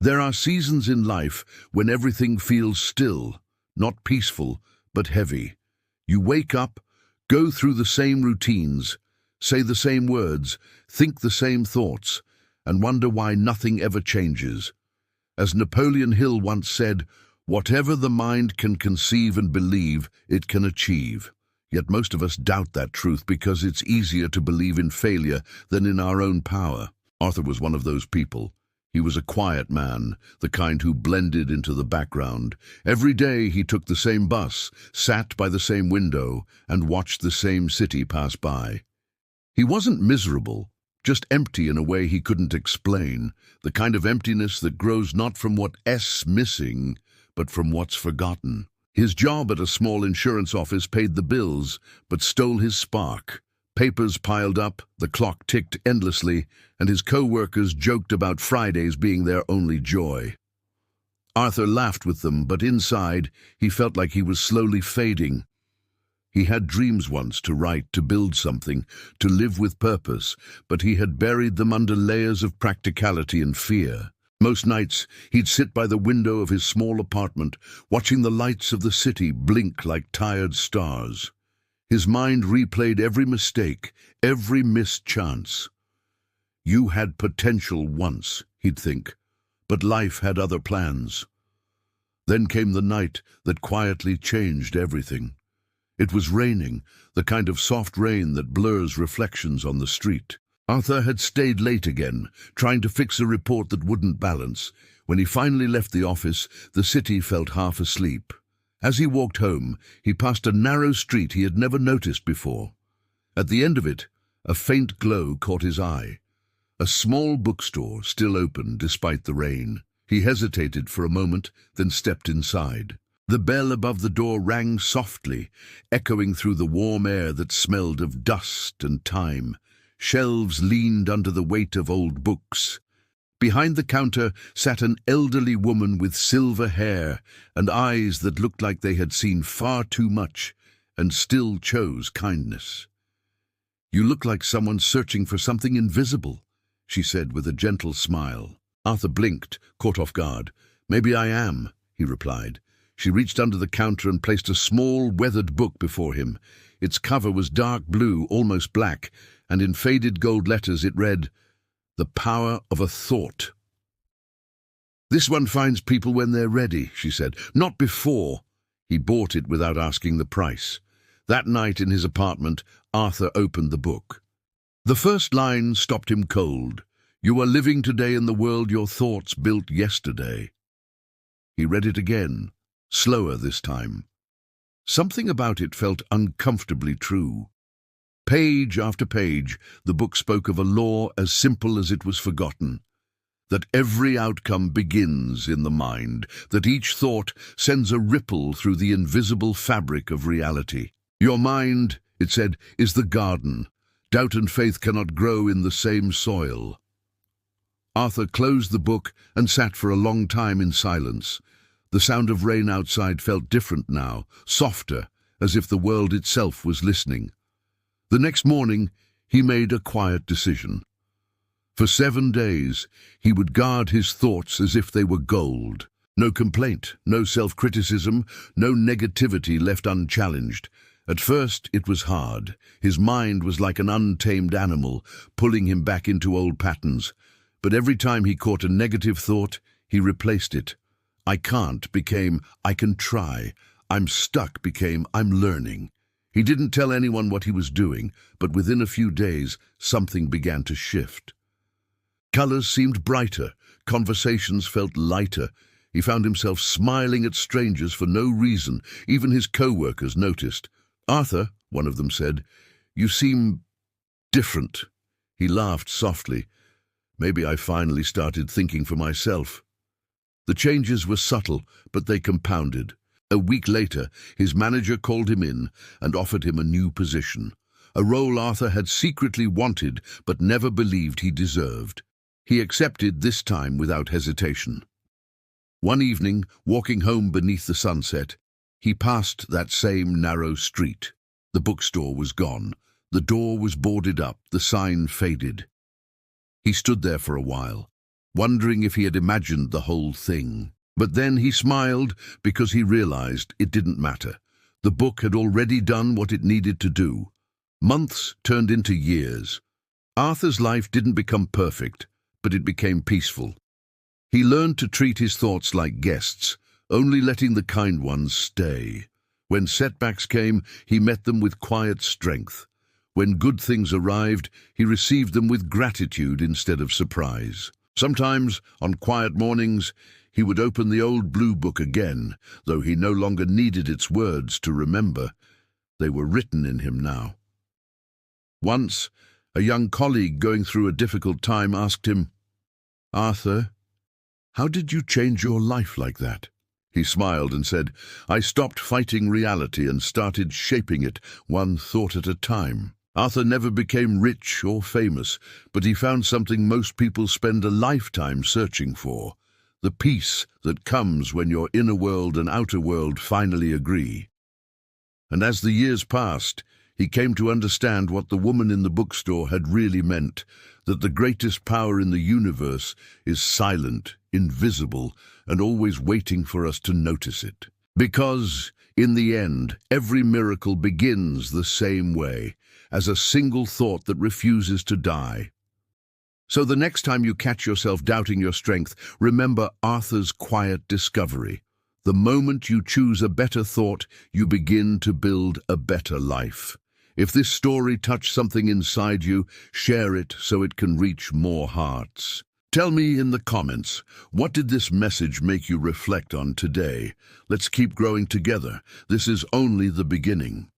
There are seasons in life when everything feels still, not peaceful, but heavy. You wake up, go through the same routines, say the same words, think the same thoughts, and wonder why nothing ever changes. As Napoleon Hill once said, "Whatever the mind can conceive and believe, it can achieve." Yet most of us doubt that truth because it's easier to believe in failure than in our own power. Arthur was one of those people. He was a quiet man, the kind who blended into the background. Every day he took the same bus, sat by the same window, and watched the same city pass by. He wasn't miserable, just empty in a way he couldn't explain, the kind of emptiness that grows not from what's missing, but from what's forgotten. His job at a small insurance office paid the bills, but stole his spark. Papers piled up, the clock ticked endlessly, and his co-workers joked about Fridays being their only joy. Arthur laughed with them, but inside, he felt like he was slowly fading. He had dreams once to write, to build something, to live with purpose, but he had buried them under layers of practicality and fear. Most nights, he'd sit by the window of his small apartment, watching the lights of the city blink like tired stars. His mind replayed every mistake, every missed chance. You had potential once, he'd think, but life had other plans. Then came the night that quietly changed everything. It was raining, the kind of soft rain that blurs reflections on the street. Arthur had stayed late again, trying to fix a report that wouldn't balance. When he finally left the office, the city felt half asleep. As he walked home, he passed a narrow street he had never noticed before. At the end of it, a faint glow caught his eye. A small bookstore, still open despite the rain. He hesitated for a moment, then stepped inside. The bell above the door rang softly, echoing through the warm air that smelled of dust and time. Shelves leaned under the weight of old books. Behind the counter sat an elderly woman with silver hair and eyes that looked like they had seen far too much and still chose kindness. "You look like someone searching for something invisible," she said with a gentle smile. Arthur blinked, caught off guard. "Maybe I am," he replied. She reached under the counter and placed a small, weathered book before him. Its cover was dark blue, almost black, and in faded gold letters it read, "The Power of a Thought." "This one finds people when they're ready," she said, "not before." He bought it without asking the price. That night in his apartment, Arthur opened the book. The first line stopped him cold. "You are living today in the world your thoughts built yesterday." He read it again, slower this time. Something about it felt uncomfortably true. Page after page, the book spoke of a law as simple as it was forgotten. That every outcome begins in the mind, that each thought sends a ripple through the invisible fabric of reality. Your mind, it said, is the garden. Doubt and faith cannot grow in the same soil. Arthur closed the book and sat for a long time in silence. The sound of rain outside felt different now, softer, as if the world itself was listening. The next morning, he made a quiet decision. For 7 days, he would guard his thoughts as if they were gold. No complaint, no self-criticism, no negativity left unchallenged. At first, it was hard. His mind was like an untamed animal, pulling him back into old patterns. But every time he caught a negative thought, he replaced it. "I can't" became "I can try." "I'm stuck" became "I'm learning." He didn't tell anyone what he was doing, but within a few days, something began to shift. Colors seemed brighter, conversations felt lighter. He found himself smiling at strangers for no reason. Even his co-workers noticed. "Arthur," one of them said, "you seem different." He laughed softly. "Maybe I finally started thinking for myself." The changes were subtle, but they compounded. A week later, his manager called him in and offered him a new position, a role Arthur had secretly wanted but never believed he deserved. He accepted this time without hesitation. One evening, walking home beneath the sunset, he passed that same narrow street. The bookstore was gone. The door was boarded up, the sign faded. He stood there for a while, wondering if he had imagined the whole thing. But then he smiled because he realized it didn't matter. The book had already done what it needed to do. Months turned into years. Arthur's life didn't become perfect, but it became peaceful. He learned to treat his thoughts like guests, only letting the kind ones stay. When setbacks came, he met them with quiet strength. When good things arrived, he received them with gratitude instead of surprise. Sometimes, on quiet mornings, he would open the old blue book again, though he no longer needed its words to remember. They were written in him now. Once, a young colleague going through a difficult time asked him, "Arthur, how did you change your life like that?" He smiled and said, "I stopped fighting reality and started shaping it, one thought at a time." Arthur never became rich or famous, but he found something most people spend a lifetime searching for: the peace that comes when your inner world and outer world finally agree. And as the years passed, he came to understand what the woman in the bookstore had really meant, that the greatest power in the universe is silent, invisible, and always waiting for us to notice it. Because, in the end, every miracle begins the same way, as a single thought that refuses to die. So the next time you catch yourself doubting your strength, remember Arthur's quiet discovery. The moment you choose a better thought, you begin to build a better life. If this story touched something inside you, share it so it can reach more hearts. Tell me in the comments, what did this message make you reflect on today? Let's keep growing together. This is only the beginning.